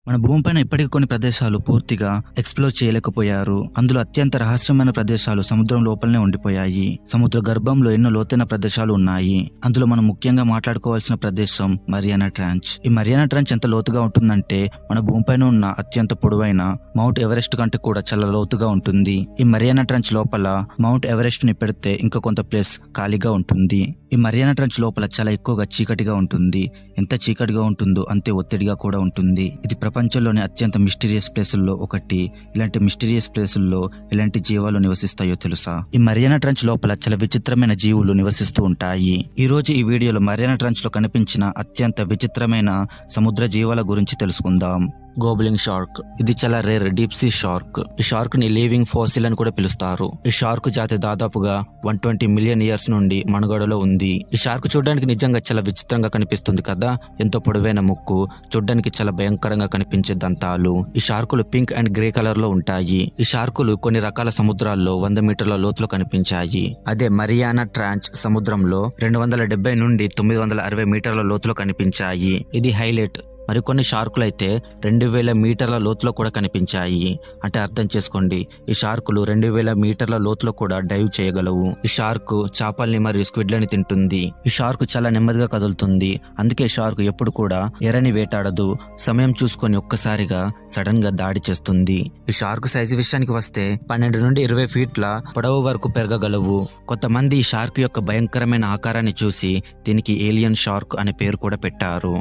మన భూమిపైన ఇప్పటికీ కొన్ని ప్రదేశాలు పూర్తిగా ఎక్స్ప్లోర్ చేయలేకపోయారు. అందులో అత్యంత రహస్యమైన ప్రదేశాలు సముద్రం లోపలనే ఉండిపోయాయి. సముద్ర గర్భంలో ఎన్నో లోతైన ప్రదేశాలు ఉన్నాయి. అందులో మనం ముఖ్యంగా మాట్లాడుకోవాల్సిన ప్రదేశం మరియానా ట్రాంచ్. ఈ మరియానా ట్రాంచ్ ఎంత లోతుగా ఉంటుందంటే మన భూమిపైన ఉన్న అత్యంత పొడవైన మౌంట్ ఎవరెస్ట్ కంటే కూడా చాలా లోతుగా ఉంటుంది. ఈ మరియానా ట్రాంచ్ లోపల మౌంట్ ఎవరెస్ట్ ని పెడితే ఇంకా కొంత ప్లేస్ ఖాళీగా ఉంటుంది. ఈ మరియానా ట్రాంచ్ లోపల చాలా ఎక్కువగా చీకటిగా ఉంటుంది. ఎంత చీకటిగా ఉంటుందో అంతే ఒత్తిడిగా కూడా ఉంటుంది. ఇది ప్రపంచంలోని అత్యంత మిస్టీరియస్ ప్లేసుల్లో ఒకటి. ఇలాంటి మిస్టీరియస్ ప్లేసుల్లో ఎలాంటి జీవాలు నివసిస్తాయో తెలుసా? ఈ మరియానా ట్రాంచ్ లోపల చాలా విచిత్రమైన జీవులు నివసిస్తూ ఉంటాయి. ఈ రోజు ఈ వీడియోలో మరియానా ట్రాంచ్ లో కనిపించిన అత్యంత విచిత్రమైన సముద్ర జీవాల గురించి తెలుసుకుందాం. గోబ్లింగ్ షార్క్. ఇది చాలా రేర్ డీప్ సీ షార్క్. ఈ షార్క్ ని లివింగ్ ఫాసిల్ అని కూడా పిలుస్తారు. ఈ షార్క్ జాతి దాదాపుగా 120 మిలియన్ ఇయర్స్ నుండి మనుగడలో ఉంది. ఈ షార్క్ చూడడానికి నిజంగా చాలా విచిత్రంగా కనిపిస్తుంది కదా. ఎంతో పొడవైన ముక్కు, చూడడానికి చాలా భయంకరంగా కనిపించే దంతాలు. ఈ షార్కులు పింక్ అండ్ గ్రే కలర్ లో ఉంటాయి. ఈ షార్కులు కొన్ని రకాల సముద్రాల్లో 100 మీటర్ల లోతులో కనిపించాయి. అదే మరియానా ట్రాంచ్ సముద్రంలో 270 నుండి 960 మీటర్ల లోతులో కనిపించాయి. ఇది హైలైట్. మరికొన్ని షార్కులు అయితే 2000 మీటర్ల లోతులో కూడా కనిపించాయి. అంటే అర్థం చేసుకోండి, ఈ షార్కులు 2000 మీటర్ల లోతులో కూడా డైవ్ చేయగలవు. ఈ షార్క్ చేపల్ని మరియు స్క్విడ్లని తింటుంది. ఈ షార్క్ చాలా నెమ్మదిగా కదులుతుంది. అందుకే షార్క్ ఎప్పుడు కూడా ఎరని వేటాడదు. సమయం చూసుకొని ఒక్కసారిగా సడన్ గా దాడి చేస్తుంది. ఈ షార్క్ సైజు విషయానికి వస్తే 12 నుండి 20 ఫీట్ల పొడవు వరకు పెరగగలవు. కొంతమంది ఈ షార్క్ యొక్క భయంకరమైన ఆకారాన్ని చూసి దీనికి ఏలియన్ షార్క్ అనే పేరు కూడా పెట్టారు.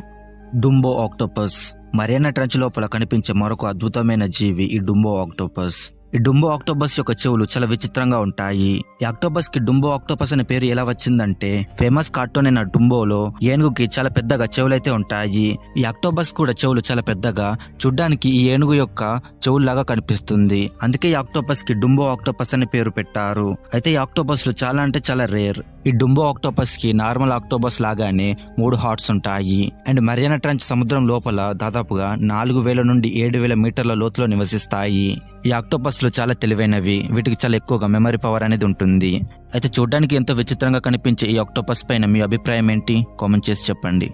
Dumbo octopus. మరియానా ట్రాంచ్ లోపల కనిపించే మరొక అద్భుతమైన జీవి ఈ డుంబో ఆక్టోపస్. ఈ డుంబో ఆక్టోపస్ యొక్క చెవులు చాలా విచిత్రంగా ఉంటాయి. ఈ ఆక్టోపస్ కి డుంబో ఆక్టోపస్ అనే పేరు ఎలా వచ్చిందంటే ఫేమస్ కార్టూన్ అయిన డుంబోలో ఏనుగుకి చాలా పెద్దగా చెవులైతే ఉంటాయి. ఈ ఆక్టోపస్ కూడా చెవులు చాలా పెద్దగా, చూడ్డానికి ఈ ఏనుగు యొక్క చెవుల్లాగా కనిపిస్తుంది. అందుకే ఈ ఆక్టోపస్ కి డుంబో ఆక్టోపస్ అనే పేరు పెట్టారు. అయితే ఈ ఆక్టోపస్లు చాలా అంటే చాలా రేర్. ఈ డుంబో ఆక్టోపస్ కి నార్మల్ ఆక్టోపస్ లాగానే 3 హార్ట్స్ ఉంటాయి. అండ్ మరియానా ట్రాంచ్ సముద్రం లోపల దాదాపుగా 4000 నుండి 7000 మీటర్ల లోతులో నివసిస్తాయి. ఈ ఆక్టోపస్లు చాలా తెలివైనవి. వీటికి చాలా ఎక్కువగా మెమరీ పవర్ అనేది ఉంటుంది. అయితే చూడడానికి ఎంతో విచిత్రంగా కనిపించే ఈ ఆక్టోపస్ పైన మీ అభిప్రాయం ఏంటి? కామెంట్ చేసి చెప్పండి.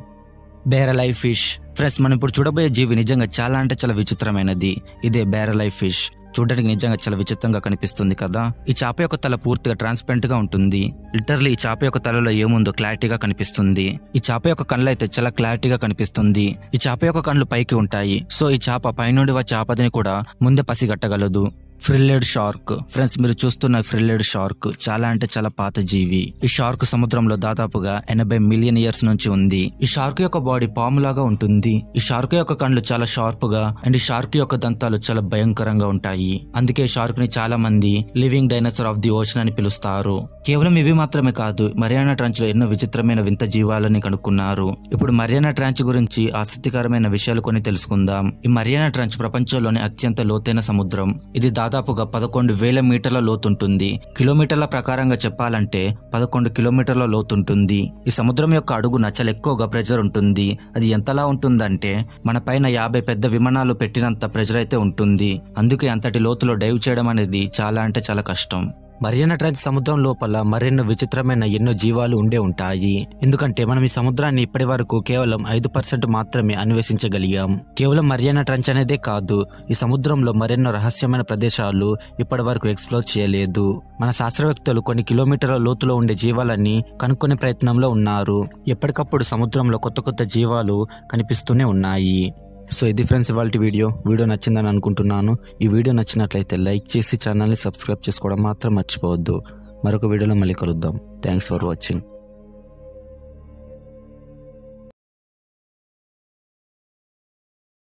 బేరలై ఫిష్. ఫ్రెండ్స్, మనం ఇప్పుడు చూడబోయే జీవి నిజంగా చాలా అంటే చాలా విచిత్రమైనది. ఇదే బేరలై ఫిష్. చూడడానికి నిజంగా చాలా విచిత్రంగా కనిపిస్తుంది కదా. ఈ చేప యొక్క తల పూర్తిగా ట్రాన్స్పరెంట్ గా ఉంటుంది. లిటరల్లీ ఈ చేప యొక్క తలలో ఏముందో క్లారిటీగా కనిపిస్తుంది. ఈ చేప యొక్క కళ్ళు అయితే చాలా క్లారిటీగా కనిపిస్తుంది. ఈ చేప యొక్క కళ్ళు పైకి ఉంటాయి. సో ఈ చేప పైనుండి వచ్చే ఆపదని కూడా ముందే పసిగట్టగలదు. ఫ్రిల్లెడ్ షార్క్. ఫ్రెండ్స్, మీరు చూస్తున్న ఫ్రిల్లెడ్ షార్క్ చాలా అంటే చాలా పాత జీవి. ఈ షార్క్ సముద్రంలో దాదాపుగా 80 మిలియన్ ఇయర్స్ నుంచి ఉంది. ఈ షార్క్ యొక్క బాడీ పాములాగా ఉంటుంది. ఈ షార్క్ యొక్క కళ్ళు చాలా షార్ప్ గా అండ్ ఈ షార్క్ యొక్క దంతాలు చాలా భయంకరంగా ఉంటాయి. అందుకే షార్క్ ని చాలా మంది living dinosaur of the ocean అని పిలుస్తారు. కేవలం ఇవి మాత్రమే కాదు, మరియానా ట్రాంచ్ లో ఎన్నో విచిత్రమైన వింత జీవాలని కనుక్కున్నారు. ఇప్పుడు మరియానా ట్రాంచ్ గురించి ఆసక్తికరమైన విషయాలు కొన్ని తెలుసుకుందాం. ఈ మరియానా ట్రాంచ్ ప్రపంచంలోని అత్యంత లోతైన సముద్రం. ఇది దాదాపుగా 11,000 మీటర్ల లోతుంటుంది. కిలోమీటర్ల ప్రకారంగా చెప్పాలంటే 11 కిలోమీటర్ల లోతుంటుంది. ఈ సముద్రం యొక్క అడుగున చాలా ఎక్కువగా ప్రెజర్ ఉంటుంది. అది ఎంతలా ఉంటుందంటే మన పైన 50 పెద్ద విమానాలు పెట్టినంత ప్రెజర్ అయితే ఉంటుంది. అందుకే అంతటి లోతులో డైవ్ చేయడం అనేది చాలా అంటే చాలా కష్టం. మరియానా ట్రాంచ్ సముద్రం లోపల మరెన్నో విచిత్రమైన ఎన్నో జీవాలు ఉండే ఉంటాయి. ఎందుకంటే మనం ఈ సముద్రాన్ని ఇప్పటి వరకు కేవలం 5% మాత్రమే అన్వేషించగలిగాం. కేవలం మరియానా ట్రాంచ్ అనేదే కాదు, ఈ సముద్రంలో మరెన్నో రహస్యమైన ప్రదేశాలు ఇప్పటి వరకు ఎక్స్ప్లోర్ చేయలేదు. మన శాస్త్రవేత్తలు కొన్ని కిలోమీటర్ల లోతులో ఉండే జీవాలని కనుక్కునే ప్రయత్నంలో ఉన్నారు. ఎప్పటికప్పుడు సముద్రంలో కొత్త కొత్త జీవాలు కనిపిస్తూనే ఉన్నాయి. సో ఇది ఫ్రెండ్స్ ఇవాల్టి వీడియో నచ్చిందని అనుకుంటున్నాను. ఈ వీడియో నచ్చినట్లయితే లైక్ చేసి ఛానల్ని సబ్స్క్రైబ్ చేసుకోవడం మాత్రం మర్చిపోవద్దు. మరొక వీడియోలో మళ్ళీ కలుద్దాం. Thanks for watching.